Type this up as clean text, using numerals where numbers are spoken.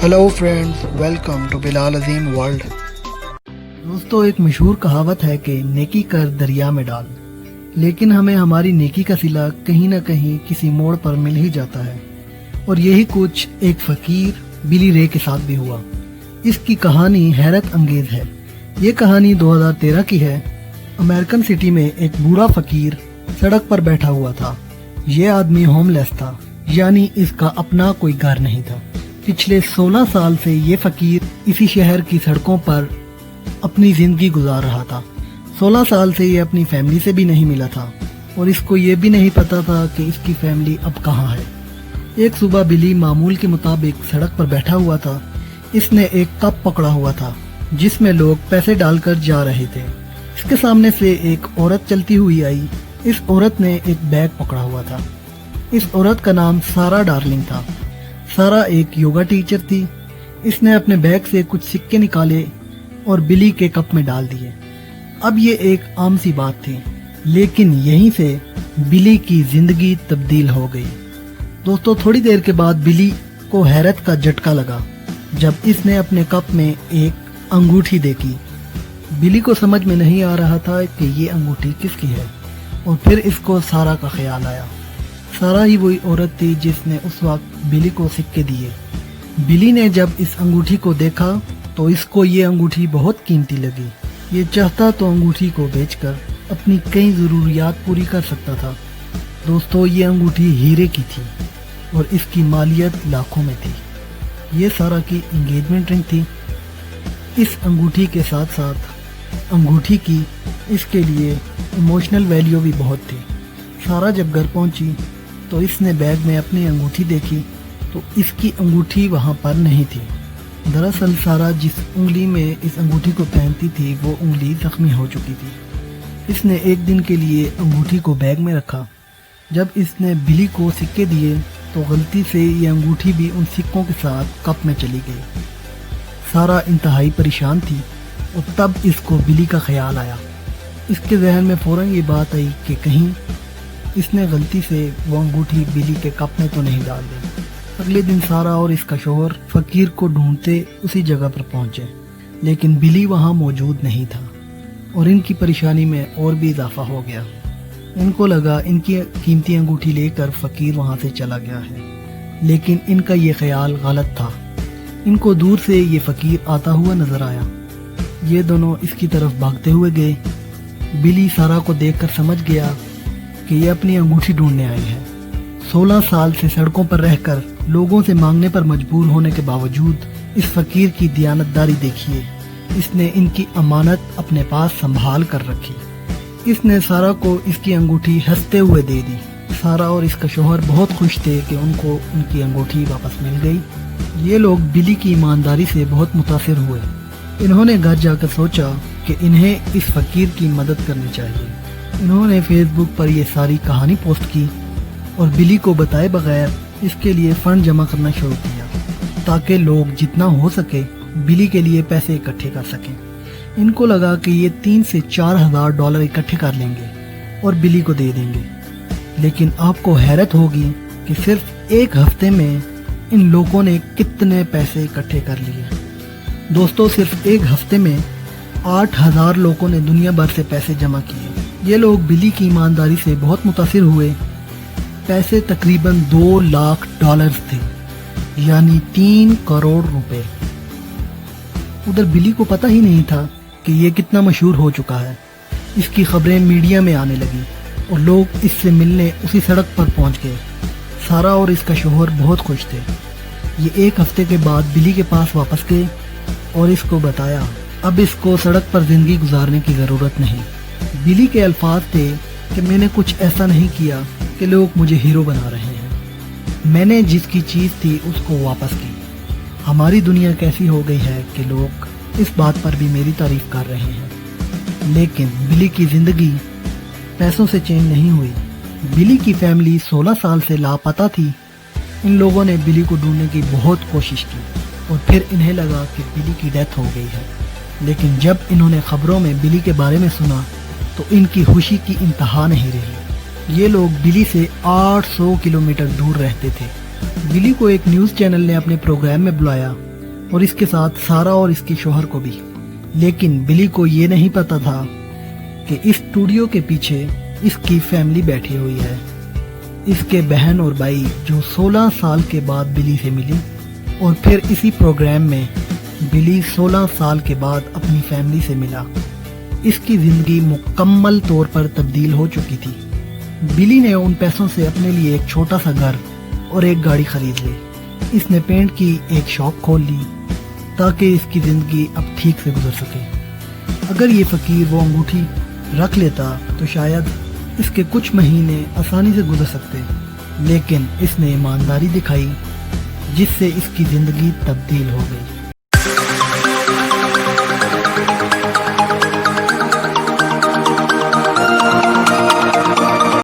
Hello friends, welcome to Bilal Azeem world. दोस्तों, एक मशहूर कहावत है कि नेकी कर दरिया में डाल, लेकिन हमें हमारी नेकी का सिला कहीं न कहीं किसी मोड़ पर मिल ही जाता है। और यही कुछ एक फकीर बिली रे के साथ भी हुआ। इसकी कहानी हैरत अंगेज है। ये कहानी 2013 की है। अमेरिकन सिटी में एक बूढ़ा फकीर सड़क पर बैठा हुआ था। ये आदमी होमलेस था, यानी इसका अपना कोई घर नहीं था। पिछले 16 साल से ये फकीर इसी शहर की सड़कों पर अपनी जिंदगी गुजार रहा था। 16 साल से ये अपनी फैमिली से भी नहीं मिला था और इसको ये भी नहीं पता था कि इसकी फैमिली अब कहाँ है। एक सुबह बिली मामूल के मुताबिक सड़क पर बैठा हुआ था। इसने एक कप पकड़ा हुआ था जिसमें लोग पैसे डालकर जा रहे थे। इसके सामने से एक औरत चलती हुई आई। इस औरत ने एक बैग पकड़ा हुआ था। इस औरत का नाम सारा डार्लिंग था। सारा एक योगा टीचर थी। इसने अपने बैग से कुछ सिक्के निकाले और बिली के कप में डाल दिए। अब ये एक आम सी बात थी, लेकिन यहीं से बिली की जिंदगी तब्दील हो गई। दोस्तों, थोड़ी देर के बाद बिली को हैरत का झटका लगा जब इसने अपने कप में एक अंगूठी देखी। बिली को समझ में नहीं आ रहा था कि ये अंगूठी किसकी है और फिर इसको सारा का ख्याल आया। सारा ही वही औरत थी जिसने उस वक्त बिली को सिक्के दिए। बिली ने जब इस अंगूठी को देखा तो इसको ये अंगूठी बहुत कीमती लगी। ये चाहता तो अंगूठी को बेचकर अपनी कई ज़रूरियात पूरी कर सकता था। दोस्तों, ये अंगूठी हीरे की थी और इसकी मालियत लाखों में थी। ये सारा की एंगेजमेंट रिंग थी। इस अंगूठी के साथ साथ अंगूठी की इसके लिए इमोशनल वैल्यू भी बहुत थी। सारा जब घर पहुंची तो इसने बैग में अपनी अंगूठी देखी तो इसकी अंगूठी वहां पर नहीं थी। दरअसल सारा जिस उंगली में इस अंगूठी को पहनती थी वो उंगली जख्मी हो चुकी थी। इसने एक दिन के लिए अंगूठी को बैग में रखा। जब इसने बिली को सिक्के दिए तो गलती से ये अंगूठी भी उन सिक्कों के साथ कप में चली गई। सारा इंतहाई परेशान थी और तब इसको बिली का ख्याल आया। इसके जहन में फ़ौरन ये बात आई कि कहीं इसने गलती से वो अंगूठी बिली के कप में तो नहीं डाल दी। अगले दिन सारा और इसका शौहर फकीर को ढूंढते उसी जगह पर पहुंचे, लेकिन बिली वहां मौजूद नहीं था और इनकी परेशानी में और भी इजाफा हो गया। इनको लगा इनकी कीमती अंगूठी लेकर फकीर वहां से चला गया है, लेकिन इनका ये ख्याल गलत था। इनको दूर से ये फकीर आता हुआ नजर आया। ये दोनों इसकी तरफ भागते हुए गए। बिली सारा को देखकर समझ गया कि ये अपनी अंगूठी ढूंढने आई है। 16 साल से सड़कों पर रहकर लोगों से मांगने पर मजबूर होने के बावजूद इस फकीर की दियानतदारी देखिए। इसने इनकी अमानत अपने पास संभाल कर रखी। इसने सारा को इसकी अंगूठी हंसते हुए दे दी। सारा और इसका शौहर बहुत खुश थे कि उनको उनकी अंगूठी वापस मिल गई। ये लोग बिली की ईमानदारी से बहुत मुतासिर हुए। इन्होंने घर जाकर सोचा कि इन्हें इस फकीर की मदद करनी चाहिए। इन्होंने फेसबुक पर यह सारी कहानी पोस्ट की और बिली को बताए बगैर इसके लिए फंड जमा करना शुरू किया ताकि लोग जितना हो सके बिली के लिए पैसे इकट्ठे कर सकें। इनको लगा कि ये 3 से 4 हज़ार डॉलर इकट्ठे कर लेंगे और बिली को दे देंगे। लेकिन आपको हैरत होगी कि सिर्फ एक हफ्ते में इन लोगों ने कितने पैसे इकट्ठे कर लिए। दोस्तों, सिर्फ एक हफ्ते में 8,000 लोगों ने दुनिया भर से पैसे जमा किए। ये लोग बिली की ईमानदारी से बहुत मुतासिर हुए। पैसे तकरीबन 2 लाख डॉलर थे, यानी 3 करोड़ रुपए। उधर बिली को पता ही नहीं था कि ये कितना मशहूर हो चुका है। इसकी खबरें मीडिया में आने लगी और लोग इससे मिलने उसी सड़क पर पहुंच गए। सारा और इसका शौहर बहुत खुश थे। ये एक हफ्ते के बाद बिली के पास वापस गए और इसको बताया अब इसको सड़क पर जिंदगी गुजारने की ज़रूरत नहीं। बिली के अल्फाज थे कि मैंने कुछ ऐसा नहीं किया कि लोग मुझे हीरो बना रहे हैं। मैंने जिसकी चीज़ थी उसको वापस की। हमारी दुनिया कैसी हो गई है कि लोग इस बात पर भी मेरी तारीफ कर रहे हैं। लेकिन बिली की ज़िंदगी पैसों से चेंज नहीं हुई। बिली की फैमिली 16 साल से लापता थी। इन लोगों ने बिली को ढूंढने की बहुत कोशिश की और फिर इन्हें लगा कि बिली की डेथ हो गई है। लेकिन जब इन्होंने खबरों में बिली के बारे में सुना तो इनकी खुशी की इंतहा नहीं रही। ये लोग बिली से 800 किलोमीटर दूर रहते थे। बिली को एक न्यूज़ चैनल ने अपने प्रोग्राम में बुलाया اور اس کے ساتھ سارا اور اس کے شوہر کو بھی. لیکن بلی کو یہ نہیں پتا تھا کہ اس اسٹوڈیو کے پیچھے اس کی فیملی بیٹھی ہوئی ہے. اس کے بہن اور بھائی جو 16 سال کے بعد بلی سے ملی، اور پھر اسی پروگرام میں بلی 16 سال کے بعد اپنی فیملی سے ملا. اس کی زندگی مکمل طور پر تبدیل ہو چکی تھی. بلی نے ان پیسوں سے اپنے لیے ایک چھوٹا سا گھر اور ایک گاڑی خرید لی. اس نے پینٹ کی ایک شاپ کھول لی تاکہ اس کی زندگی اب ٹھیک سے گزر سکے. اگر یہ فقیر وہ انگوٹھی رکھ لیتا تو شاید اس کے کچھ مہینے آسانی سے گزر سکتے، لیکن اس نے ایمانداری دکھائی جس سے اس کی زندگی تبدیل ہو گئی.